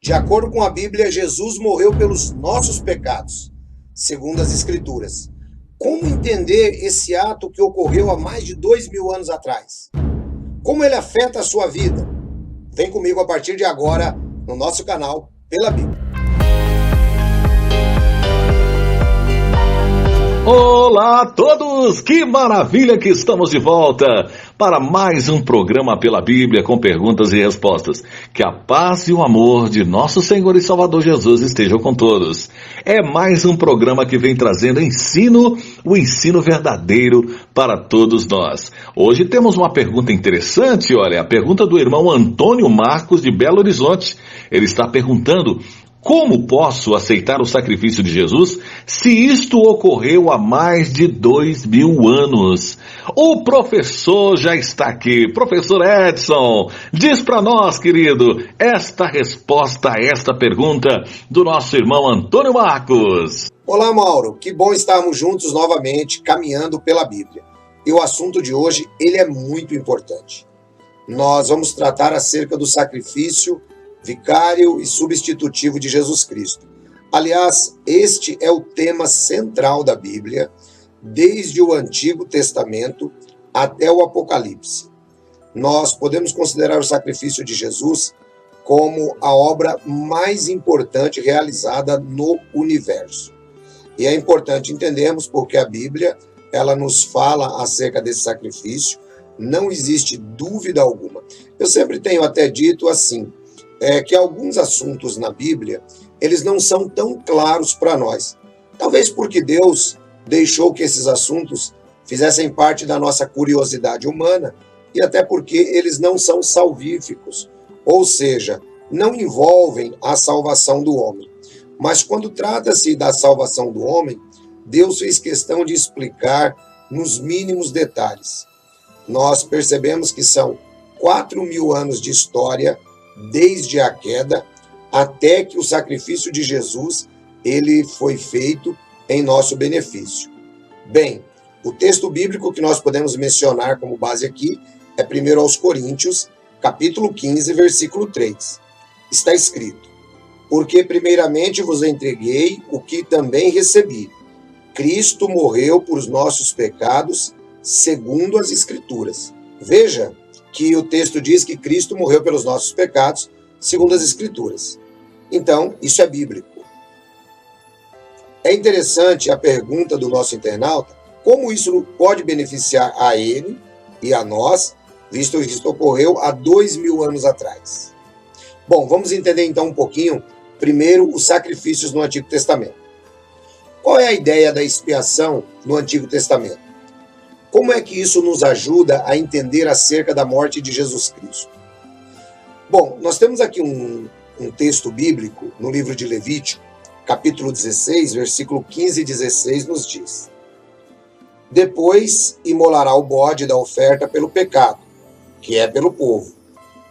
De acordo com a Bíblia, Jesus morreu pelos nossos pecados, segundo as Escrituras. Como entender esse ato que ocorreu há mais de 2000 anos atrás? Como ele afeta a sua vida? Vem comigo a partir de agora no nosso canal Pela Bíblia. Olá a todos, que maravilha que estamos de volta para mais um programa Pela Bíblia com perguntas e respostas. Que a paz e o amor de nosso Senhor e Salvador Jesus estejam com todos. É mais um programa que vem trazendo o ensino verdadeiro para todos nós. Hoje temos uma pergunta interessante, olha, a pergunta do irmão Antônio Marcos de Belo Horizonte. Ele está perguntando: como posso aceitar o sacrifício de Jesus se isto ocorreu há mais de 2000 anos? O professor já está aqui. Professor Edson, diz para nós, querido, esta resposta a esta pergunta do nosso irmão Antônio Marcos. Olá, Mauro. Que bom estarmos juntos novamente, caminhando pela Bíblia. E o assunto de hoje, ele é muito importante. Nós vamos tratar acerca do sacrifício vicário e substitutivo de Jesus Cristo. Aliás, este é o tema central da Bíblia, desde o Antigo Testamento até o Apocalipse. Nós podemos considerar o sacrifício de Jesus como a obra mais importante realizada no universo. E é importante entendermos porque a Bíblia, ela nos fala acerca desse sacrifício, não existe dúvida alguma. Eu sempre tenho até dito assim, que alguns assuntos na Bíblia, eles não são tão claros para nós. Talvez porque Deus deixou que esses assuntos fizessem parte da nossa curiosidade humana e até porque eles não são salvíficos, ou seja, não envolvem a salvação do homem. Mas quando trata-se da salvação do homem, Deus fez questão de explicar nos mínimos detalhes. Nós percebemos que são 4.000 anos de história desde a queda até que o sacrifício de Jesus ele foi feito em nosso benefício. Bem, o texto bíblico que nós podemos mencionar como base aqui é 1 aos Coríntios, capítulo 15, versículo 3. Está escrito: porque primeiramente vos entreguei o que também recebi. Cristo morreu por os nossos pecados, segundo as Escrituras. Veja que o texto diz que Cristo morreu pelos nossos pecados, segundo as Escrituras. Então, isso é bíblico. É interessante a pergunta do nosso internauta, como isso pode beneficiar a ele e a nós, visto que isso ocorreu há 2000 anos atrás. Bom, vamos entender então um pouquinho, primeiro, os sacrifícios no Antigo Testamento. Qual é a ideia da expiação no Antigo Testamento? Como é que isso nos ajuda a entender acerca da morte de Jesus Cristo? Bom, nós temos aqui um texto bíblico no livro de Levítico, capítulo 16, versículo 15 e 16, nos diz: depois imolará o bode da oferta pelo pecado, que é pelo povo,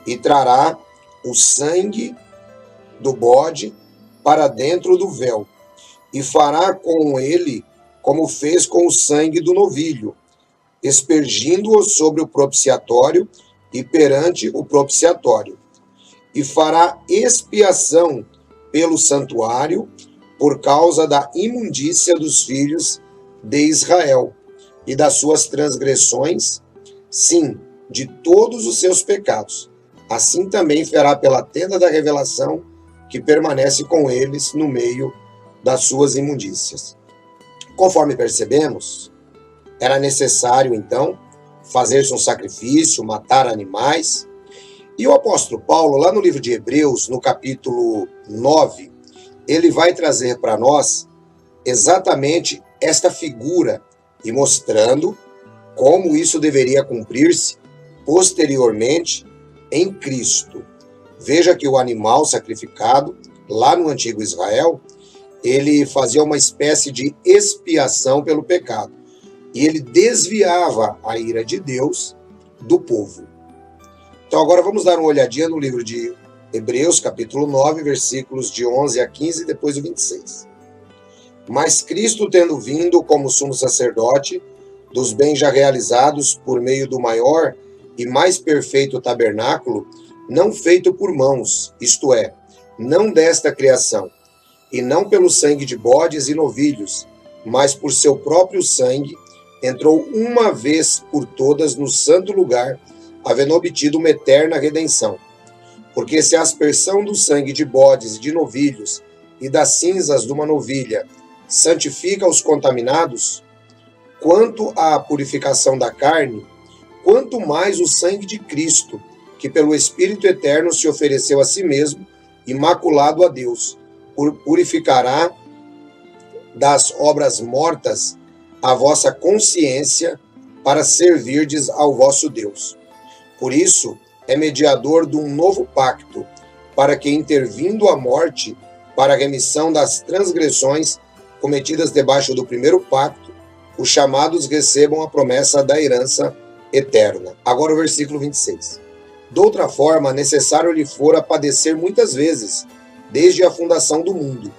e trará o sangue do bode para dentro do véu, e fará com ele como fez com o sangue do novilho, espergindo-o sobre o propiciatório e perante o propiciatório. E fará expiação pelo santuário por causa da imundícia dos filhos de Israel e das suas transgressões, sim, de todos os seus pecados. Assim também fará pela tenda da revelação, que permanece com eles no meio das suas imundícias. Conforme percebemos, era necessário, então, fazer-se um sacrifício, matar animais. E o apóstolo Paulo, lá no livro de Hebreus, no capítulo 9, ele vai trazer para nós exatamente esta figura e mostrando como isso deveria cumprir-se posteriormente em Cristo. Veja que o animal sacrificado, lá no antigo Israel, ele fazia uma espécie de expiação pelo pecado. E ele desviava a ira de Deus do povo. Então agora vamos dar uma olhadinha no livro de Hebreus, capítulo 9, versículos de 11 a 15 e depois o 26. Mas Cristo, tendo vindo como sumo sacerdote dos bens já realizados por meio do maior e mais perfeito tabernáculo, não feito por mãos, isto é, não desta criação, e não pelo sangue de bodes e novilhos, mas por seu próprio sangue, entrou uma vez por todas no santo lugar, havendo obtido uma eterna redenção. Porque se a aspersão do sangue de bodes e de novilhos e das cinzas de uma novilha santifica os contaminados, quanto à purificação da carne, quanto mais o sangue de Cristo, que pelo Espírito Eterno se ofereceu a si mesmo, imaculado a Deus, purificará das obras mortas a vossa consciência para servirdes ao vosso Deus. Por isso, é mediador de um novo pacto, para que, intervindo a morte, para a remissão das transgressões cometidas debaixo do primeiro pacto, os chamados recebam a promessa da herança eterna. Agora o versículo 26. Doutra forma, necessário lhe fora padecer muitas vezes, desde a fundação do mundo.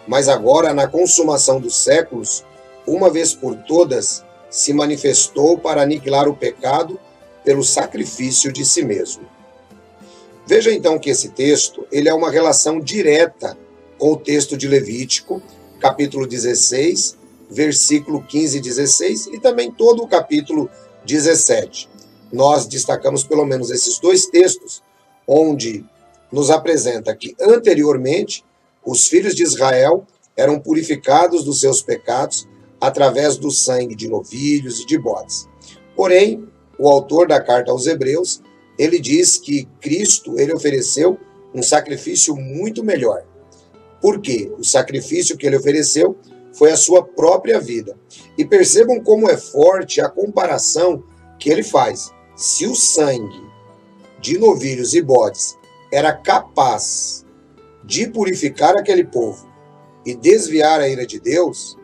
Mas agora, na consumação dos séculos, uma vez por todas, se manifestou para aniquilar o pecado pelo sacrifício de si mesmo. Veja então que esse texto, ele é uma relação direta com o texto de Levítico, capítulo 16, versículo 15 e 16, e também todo o capítulo 17. Nós destacamos pelo menos esses dois textos, onde nos apresenta que anteriormente os filhos de Israel eram purificados dos seus pecados através do sangue de novilhos e de bodes. Porém, o autor da carta aos Hebreus, ele diz que Cristo, ele ofereceu um sacrifício muito melhor. Por quê? O sacrifício que ele ofereceu foi a sua própria vida. E percebam como é forte a comparação que ele faz. Se o sangue de novilhos e bodes era capaz de purificar aquele povo e desviar a ira de Deus,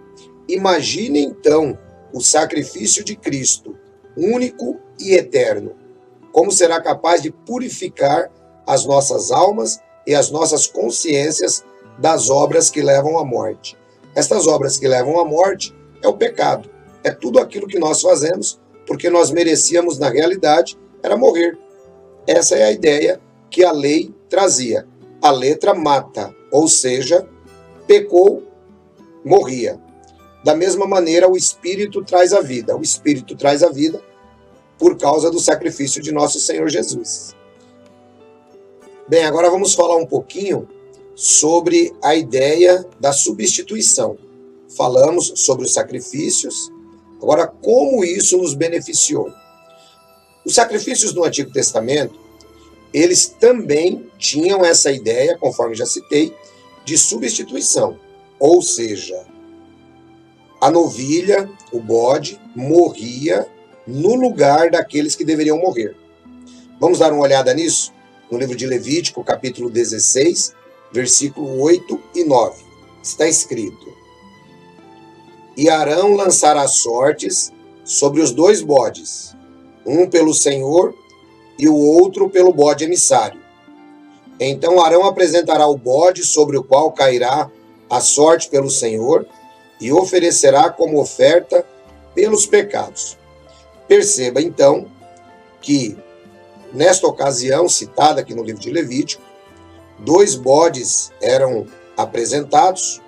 imagine então o sacrifício de Cristo, único e eterno, como será capaz de purificar as nossas almas e as nossas consciências das obras que levam à morte. Estas obras que levam à morte é o pecado, é tudo aquilo que nós fazemos porque nós merecíamos, na realidade, era morrer. Essa é a ideia que a lei trazia. A letra mata, ou seja, pecou, morria. Da mesma maneira, o Espírito traz a vida. O Espírito traz a vida por causa do sacrifício de nosso Senhor Jesus. Bem, agora vamos falar um pouquinho sobre a ideia da substituição. Falamos sobre os sacrifícios, agora como isso nos beneficiou. Os sacrifícios no Antigo Testamento, eles também tinham essa ideia, conforme já citei, de substituição. Ou seja, a novilha, o bode, morria no lugar daqueles que deveriam morrer. Vamos dar uma olhada nisso? No livro de Levítico, capítulo 16, versículo 8 e 9. Está escrito: E Arão lançará sortes sobre os dois bodes, um pelo Senhor e o outro pelo bode emissário. Então Arão apresentará o bode sobre o qual cairá a sorte pelo Senhor e oferecerá como oferta pelos pecados. Perceba então que, nesta ocasião citada aqui no livro de Levítico, 2 bodes eram apresentados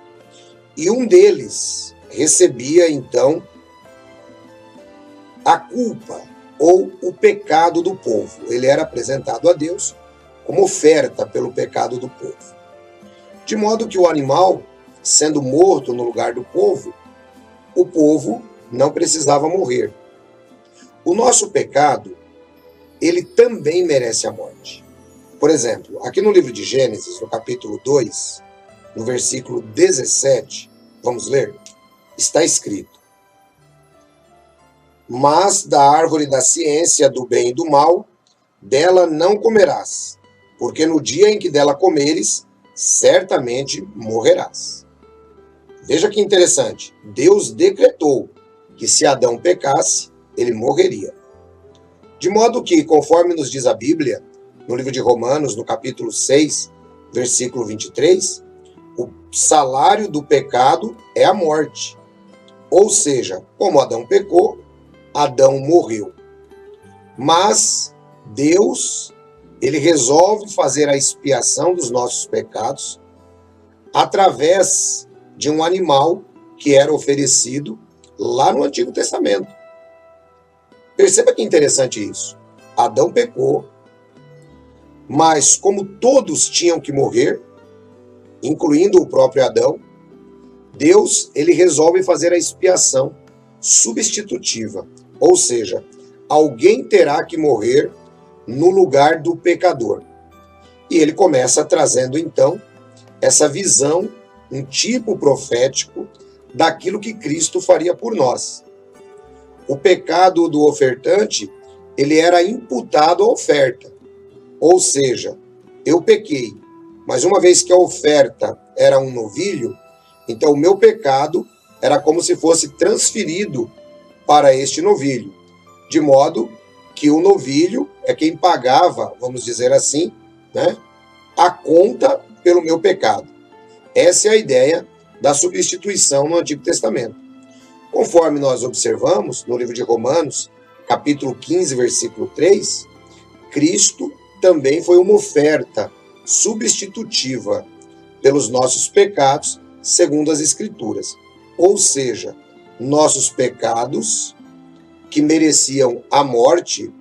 e um deles recebia então a culpa ou o pecado do povo. Ele era apresentado a Deus como oferta pelo pecado do povo. De modo que o animal, sendo morto no lugar do povo, o povo não precisava morrer. O nosso pecado, ele também merece a morte. Por exemplo, aqui no livro de Gênesis, no capítulo 2, no versículo 17, vamos ler? Está escrito: Mas da árvore da ciência do bem e do mal, dela não comerás, porque no dia em que dela comeres, certamente morrerás. Veja que interessante, Deus decretou que se Adão pecasse, ele morreria. De modo que, conforme nos diz a Bíblia, no livro de Romanos, no capítulo 6, versículo 23, o salário do pecado é a morte. Ou seja, como Adão pecou, Adão morreu. Mas Deus, ele resolve fazer a expiação dos nossos pecados através de um animal que era oferecido lá no Antigo Testamento. Perceba que interessante isso. Adão pecou, mas como todos tinham que morrer, incluindo o próprio Adão, Deus ele resolve fazer a expiação substitutiva, ou seja, alguém terá que morrer no lugar do pecador. E ele começa trazendo então essa visão, um tipo profético daquilo que Cristo faria por nós. O pecado do ofertante, ele era imputado à oferta. Ou seja, eu pequei, mas uma vez que a oferta era um novilho, então o meu pecado era como se fosse transferido para este novilho, de modo que o novilho é quem pagava, vamos dizer assim, né, a conta pelo meu pecado. Essa é a ideia da substituição no Antigo Testamento. Conforme nós observamos no livro de Romanos, capítulo 15, versículo 3, Cristo também foi uma oferta substitutiva pelos nossos pecados, segundo as Escrituras. Ou seja, nossos pecados, que mereciam a morte,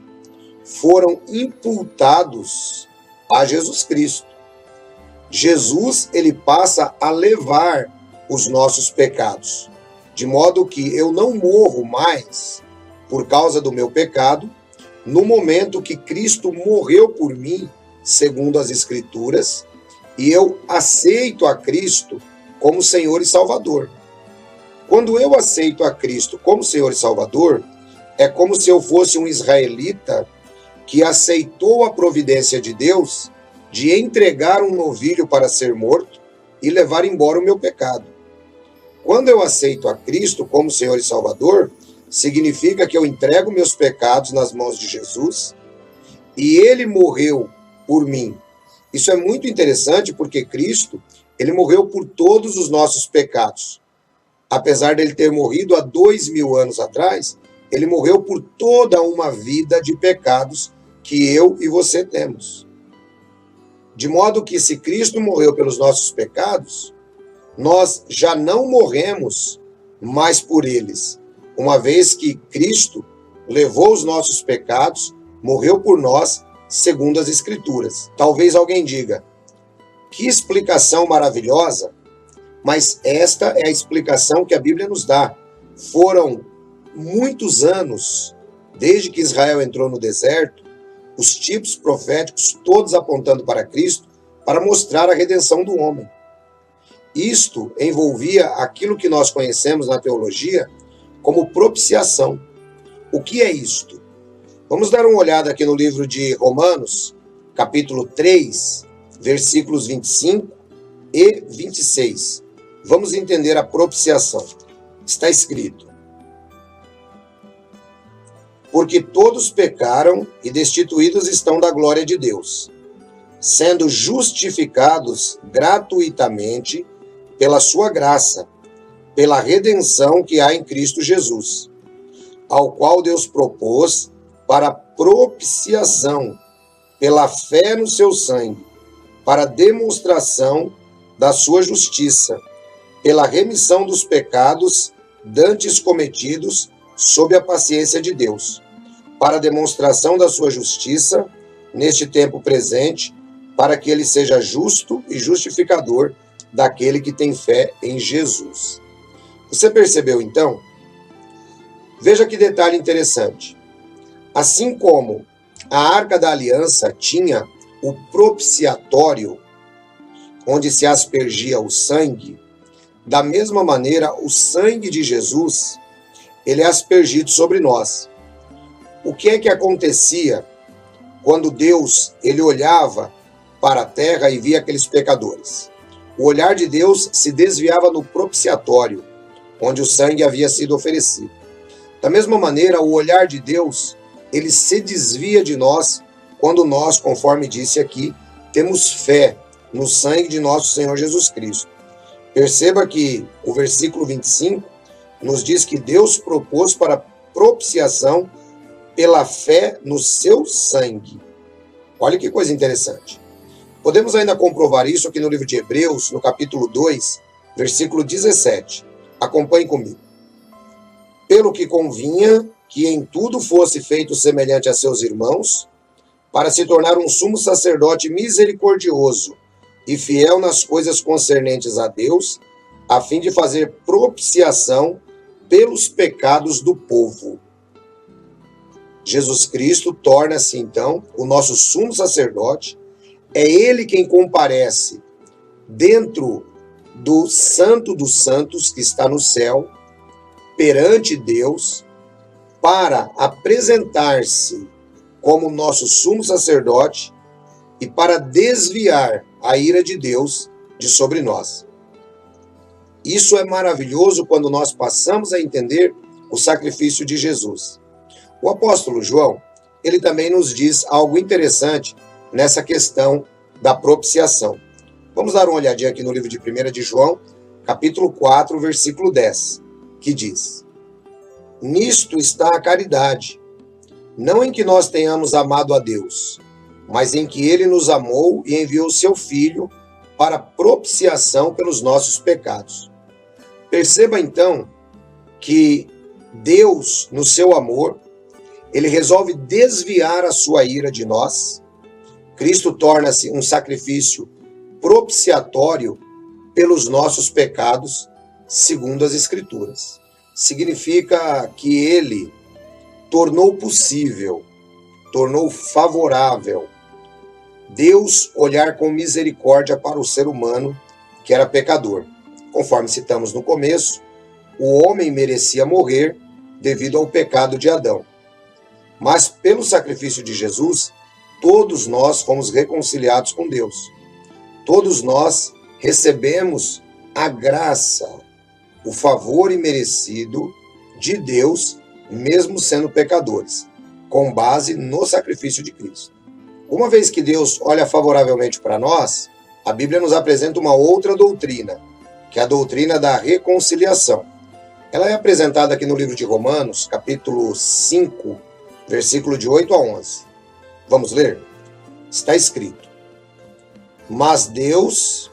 foram imputados a Jesus Cristo. Jesus, ele passa a levar os nossos pecados, de modo que eu não morro mais por causa do meu pecado, no momento que Cristo morreu por mim, segundo as Escrituras, e eu aceito a Cristo como Senhor e Salvador. Quando eu aceito a Cristo como Senhor e Salvador, é como se eu fosse um israelita que aceitou a providência de Deus de entregar um novilho para ser morto e levar embora o meu pecado. Quando eu aceito a Cristo como Senhor e Salvador, significa que eu entrego meus pecados nas mãos de Jesus e Ele morreu por mim. Isso é muito interessante porque Cristo, Ele morreu por todos os nossos pecados. Apesar dele ter morrido há 2000 anos atrás, Ele morreu por toda uma vida de pecados que eu e você temos. De modo que se Cristo morreu pelos nossos pecados, nós já não morremos mais por eles, uma vez que Cristo levou os nossos pecados, morreu por nós, segundo as Escrituras. Talvez alguém diga, que explicação maravilhosa, mas esta é a explicação que a Bíblia nos dá. Foram muitos anos, desde que Israel entrou no deserto, os tipos proféticos todos apontando para Cristo, para mostrar a redenção do homem. Isto envolvia aquilo que nós conhecemos na teologia como propiciação. O que é isto? Vamos dar uma olhada aqui no livro de Romanos, capítulo 3, versículos 25 e 26. Vamos entender a propiciação. Está escrito: porque todos pecaram e destituídos estão da glória de Deus, sendo justificados gratuitamente pela sua graça, pela redenção que há em Cristo Jesus, ao qual Deus propôs para propiciação, pela fé no seu sangue, para demonstração da sua justiça, pela remissão dos pecados dantes cometidos sob a paciência de Deus, para demonstração da sua justiça neste tempo presente, para que ele seja justo e justificador daquele que tem fé em Jesus. Você percebeu então? Veja que detalhe interessante. Assim como a Arca da Aliança tinha o propiciatório, onde se aspergia o sangue, da mesma maneira o sangue de Jesus, ele é aspergido sobre nós. O que é que acontecia quando Deus ele olhava para a terra e via aqueles pecadores? O olhar de Deus se desviava no propiciatório, onde o sangue havia sido oferecido. Da mesma maneira, o olhar de Deus, ele se desvia de nós quando nós, conforme disse aqui, temos fé no sangue de nosso Senhor Jesus Cristo. Perceba que o versículo 25 nos diz que Deus propôs para propiciação pela fé no seu sangue. Olha que coisa interessante. Podemos ainda comprovar isso aqui no livro de Hebreus, no capítulo 2, versículo 17. Acompanhe comigo. Pelo que convinha que em tudo fosse feito semelhante a seus irmãos, para se tornar um sumo sacerdote misericordioso e fiel nas coisas concernentes a Deus, a fim de fazer propiciação pelos pecados do povo. Jesus Cristo torna-se, então, o nosso sumo sacerdote. É ele quem comparece dentro do Santo dos Santos, que está no céu, perante Deus, para apresentar-se como nosso sumo sacerdote e para desviar a ira de Deus de sobre nós. Isso é maravilhoso quando nós passamos a entender o sacrifício de Jesus. O apóstolo João, ele também nos diz algo interessante nessa questão da propiciação. Vamos dar uma olhadinha aqui no livro de 1 de João, capítulo 4, versículo 10, que diz: Nisto está a caridade, não em que nós tenhamos amado a Deus, mas em que ele nos amou e enviou seu Filho para propiciação pelos nossos pecados. Perceba então que Deus, no seu amor, ele resolve desviar a sua ira de nós. Cristo torna-se um sacrifício propiciatório pelos nossos pecados, segundo as Escrituras. Significa que ele tornou possível, tornou favorável Deus olhar com misericórdia para o ser humano que era pecador. Conforme citamos no começo, o homem merecia morrer devido ao pecado de Adão. Mas pelo sacrifício de Jesus, todos nós fomos reconciliados com Deus. Todos nós recebemos a graça, o favor imerecido de Deus, mesmo sendo pecadores, com base no sacrifício de Cristo. Uma vez que Deus olha favoravelmente para nós, a Bíblia nos apresenta uma outra doutrina, que é a doutrina da reconciliação. Ela é apresentada aqui no livro de Romanos, capítulo 5, versículo de 8 a 11. Vamos ler? Está escrito: Mas Deus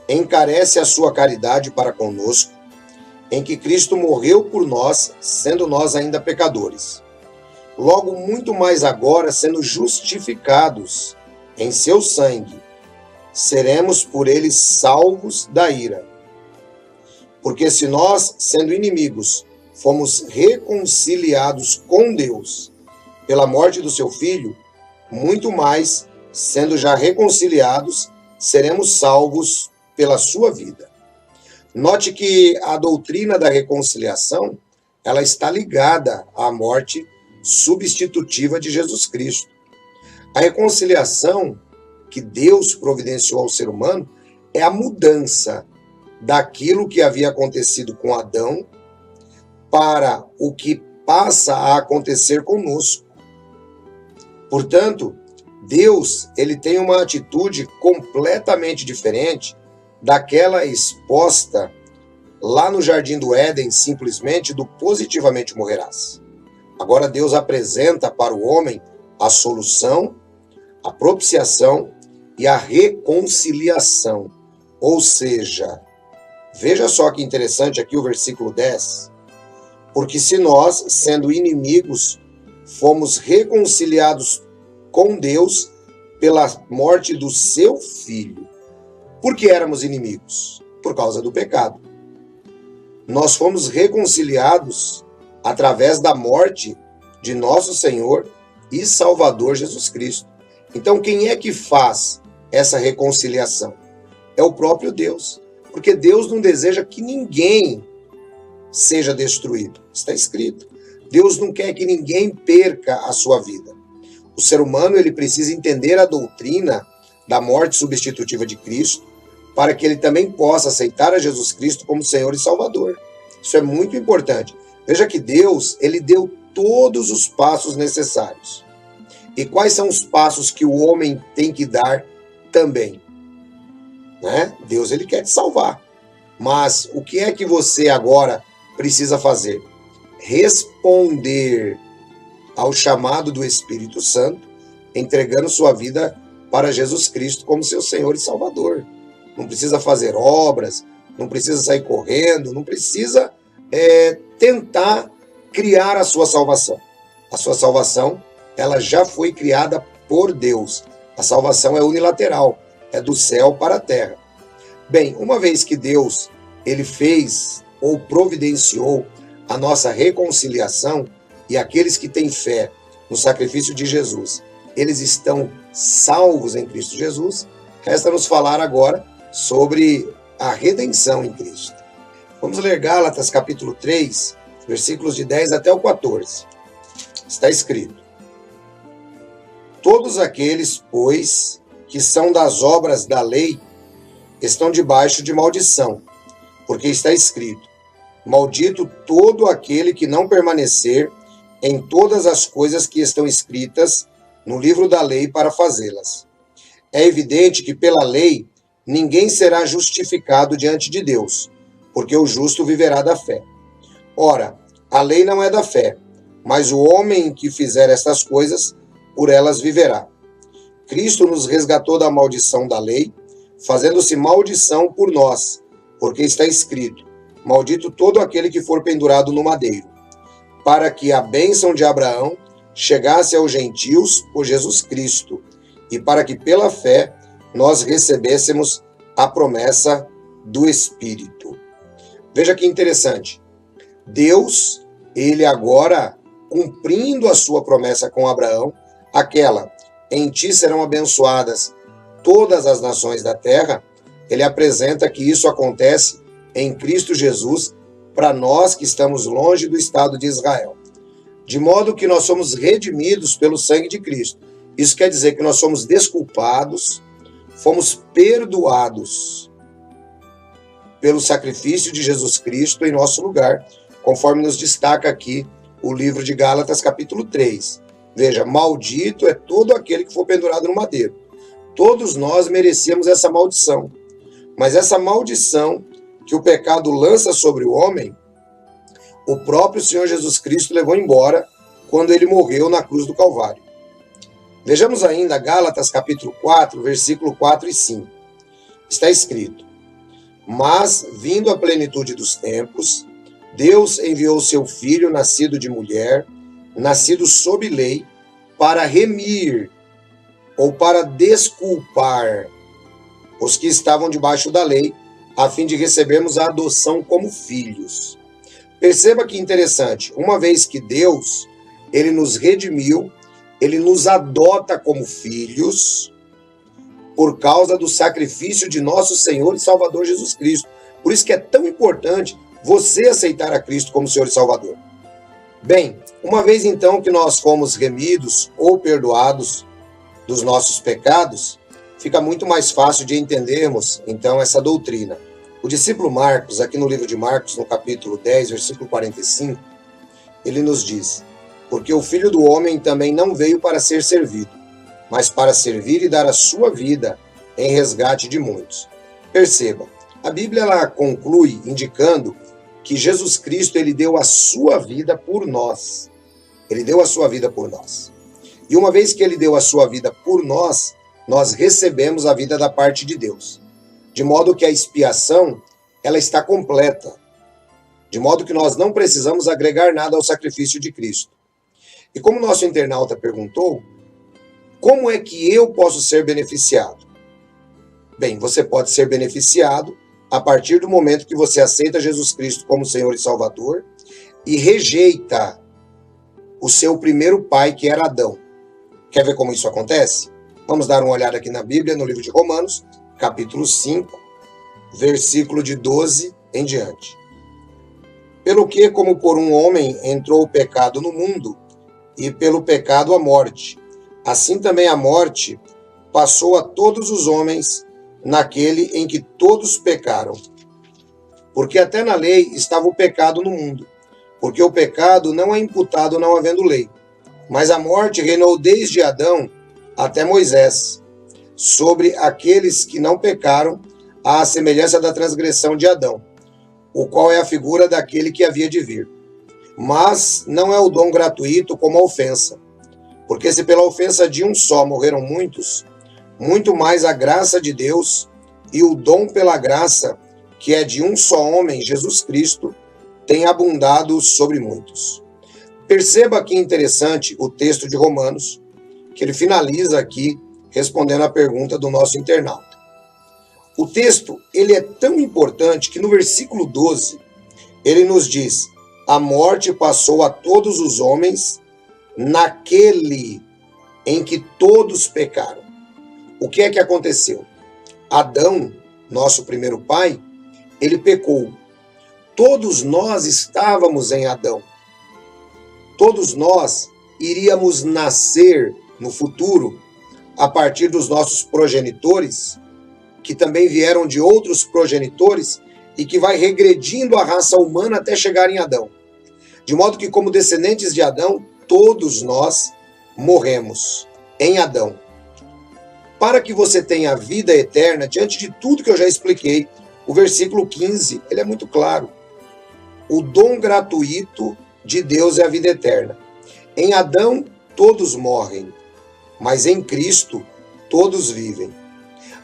encarece a sua caridade para conosco, em que Cristo morreu por nós, sendo nós ainda pecadores. Logo, muito mais agora, sendo justificados em seu sangue, seremos por ele salvos da ira. Porque se nós, sendo inimigos, fomos reconciliados com Deus pela morte do seu Filho, muito mais, sendo já reconciliados, seremos salvos pela sua vida. Note que a doutrina da reconciliação, ela está ligada à morte substitutiva de Jesus Cristo. A reconciliação que Deus providenciou ao ser humano é a mudança daquilo que havia acontecido com Adão para o que passa a acontecer conosco. Portanto, Deus, ele tem uma atitude completamente diferente daquela exposta lá no Jardim do Éden, simplesmente do positivamente morrerás. Agora Deus apresenta para o homem a solução, a propiciação e a reconciliação. Ou seja, veja só que interessante aqui o versículo 10. Porque se nós, sendo inimigos, fomos reconciliados com Deus pela morte do seu Filho. Por que éramos inimigos? Por causa do pecado. Nós fomos reconciliados através da morte de nosso Senhor e Salvador Jesus Cristo. Então, quem é que faz essa reconciliação? É o próprio Deus. Porque Deus não deseja que ninguém seja destruído. Está escrito. Deus não quer que ninguém perca a sua vida. O ser humano, ele precisa entender a doutrina da morte substitutiva de Cristo para que ele também possa aceitar a Jesus Cristo como Senhor e Salvador. Isso é muito importante. Veja que Deus, ele deu todos os passos necessários. E quais são os passos que o homem tem que dar também? Né? Deus, ele quer te salvar. Mas o que é que você agora precisa fazer? Responder ao chamado do Espírito Santo entregando sua vida para Jesus Cristo como seu Senhor e Salvador. Não precisa fazer obras, não precisa sair correndo, não precisa tentar criar a sua salvação. A sua salvação, ela já foi criada por Deus. A salvação é unilateral, é do céu para a terra. Bem, uma vez que Deus ele fez ou providenciou a nossa reconciliação, e aqueles que têm fé no sacrifício de Jesus, eles estão salvos em Cristo Jesus, resta-nos falar agora sobre a redenção em Cristo. Vamos ler Gálatas capítulo 3, versículos de 10 até o 14. Está escrito: todos aqueles, pois, que são das obras da lei, estão debaixo de maldição, porque está escrito: maldito todo aquele que não permanecer em todas as coisas que estão escritas no livro da lei para fazê-las. É evidente que pela lei ninguém será justificado diante de Deus, porque o justo viverá da fé. Ora, a lei não é da fé, mas o homem que fizer estas coisas, por elas viverá. Cristo nos resgatou da maldição da lei, fazendo-se maldição por nós, porque está escrito: maldito todo aquele que for pendurado no madeiro, para que a bênção de Abraão chegasse aos gentios por Jesus Cristo, e para que pela fé nós recebêssemos a promessa do Espírito. Veja que interessante. Deus, ele agora, cumprindo a sua promessa com Abraão, aquela, em ti serão abençoadas todas as nações da terra, ele apresenta que isso acontece em Cristo Jesus para nós que estamos longe do Estado de Israel. De modo que nós somos redimidos pelo sangue de Cristo. Isso quer dizer que nós somos desculpados, fomos perdoados pelo sacrifício de Jesus Cristo em nosso lugar, conforme nos destaca aqui o livro de Gálatas, capítulo 3. Veja, maldito é todo aquele que for pendurado no madeiro. Todos nós merecíamos essa maldição. Mas essa maldição que o pecado lança sobre o homem, o próprio Senhor Jesus Cristo levou embora quando ele morreu na cruz do Calvário. Vejamos ainda Gálatas capítulo 4, versículo 4 e 5. Está escrito: mas, vindo a plenitude dos tempos, Deus enviou seu Filho, nascido de mulher, nascido sob lei, para remir, ou para desculpar, os que estavam debaixo da lei, a fim de recebermos a adoção como filhos. Perceba que interessante, uma vez que Deus, ele nos redimiu, ele nos adota como filhos, por causa do sacrifício de nosso Senhor e Salvador Jesus Cristo. Por isso que é tão importante você aceitar a Cristo como Senhor e Salvador. Bem, uma vez então que nós fomos remidos ou perdoados dos nossos pecados, fica muito mais fácil de entendermos, então, essa doutrina. O discípulo Marcos, aqui no livro de Marcos, no capítulo 10, versículo 45, ele nos diz: porque o Filho do Homem também não veio para ser servido, mas para servir e dar a sua vida em resgate de muitos. Perceba, a Bíblia ela conclui indicando que Jesus Cristo ele deu a sua vida por nós. Ele deu a sua vida por nós. E uma vez que ele deu a sua vida por nós, nós recebemos a vida da parte de Deus. De modo que a expiação, ela está completa. De modo que nós não precisamos agregar nada ao sacrifício de Cristo. E como nosso internauta perguntou, como é que eu posso ser beneficiado? Bem, você pode ser beneficiado a partir do momento que você aceita Jesus Cristo como Senhor e Salvador e rejeita o seu primeiro pai, que era Adão. Quer ver como isso acontece? Vamos dar uma olhada aqui na Bíblia, no livro de Romanos, capítulo 5, versículo de 12 em diante. Pelo que, como por um homem entrou o pecado no mundo, e pelo pecado a morte, assim também a morte passou a todos os homens naquele em que todos pecaram. Porque até na lei estava o pecado no mundo, porque o pecado não é imputado não havendo lei. Mas a morte reinou desde Adão até Moisés, sobre aqueles que não pecaram, à semelhança da transgressão de Adão, o qual é a figura daquele que havia de vir. Mas não é o dom gratuito como a ofensa. Porque se pela ofensa de um só morreram muitos, muito mais a graça de Deus e o dom pela graça, que é de um só homem, Jesus Cristo, tem abundado sobre muitos. Perceba que interessante o texto de Romanos, que ele finaliza aqui respondendo à pergunta do nosso internauta. O texto, ele é tão importante que no versículo 12, ele nos diz: a morte passou a todos os homens naquele em que todos pecaram. O que é que aconteceu? Adão, nosso primeiro pai, ele pecou. Todos nós estávamos em Adão. Todos nós iríamos nascer no futuro a partir dos nossos progenitores, que também vieram de outros progenitores e que vai regredindo a raça humana até chegar em Adão. De modo que, como descendentes de Adão, todos nós morremos em Adão. Para que você tenha vida eterna, diante de tudo que eu já expliquei, o versículo 15, ele é muito claro. O dom gratuito de Deus é a vida eterna. Em Adão, todos morrem, mas em Cristo, todos vivem.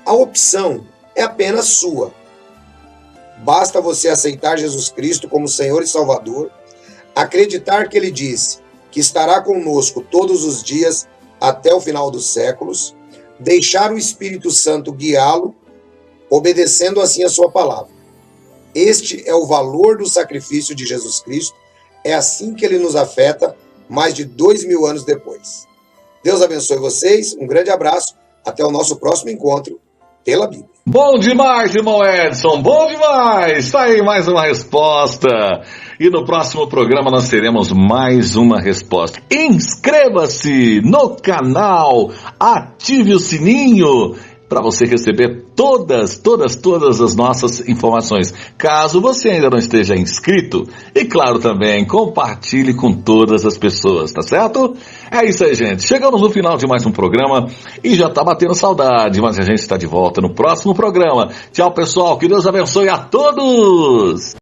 A opção é apenas sua. Basta você aceitar Jesus Cristo como Senhor e Salvador, acreditar que Ele disse que estará conosco todos os dias até o final dos séculos, deixar o Espírito Santo guiá-lo, obedecendo assim a sua palavra. Este é o valor do sacrifício de Jesus Cristo, é assim que ele nos afeta mais de 2000 anos depois. Deus abençoe vocês, um grande abraço, até o nosso próximo encontro pela Bíblia. Bom demais, irmão Edson, bom demais! Está aí mais uma resposta. E no próximo programa nós teremos mais uma resposta. Inscreva-se no canal, ative o sininho para você receber todas as nossas informações. Caso você ainda não esteja inscrito, e claro também, compartilhe com todas as pessoas, tá certo? É isso aí, gente. Chegamos no final de mais um programa e já tá batendo saudade, mas a gente está de volta no próximo programa. Tchau, pessoal. Que Deus abençoe a todos!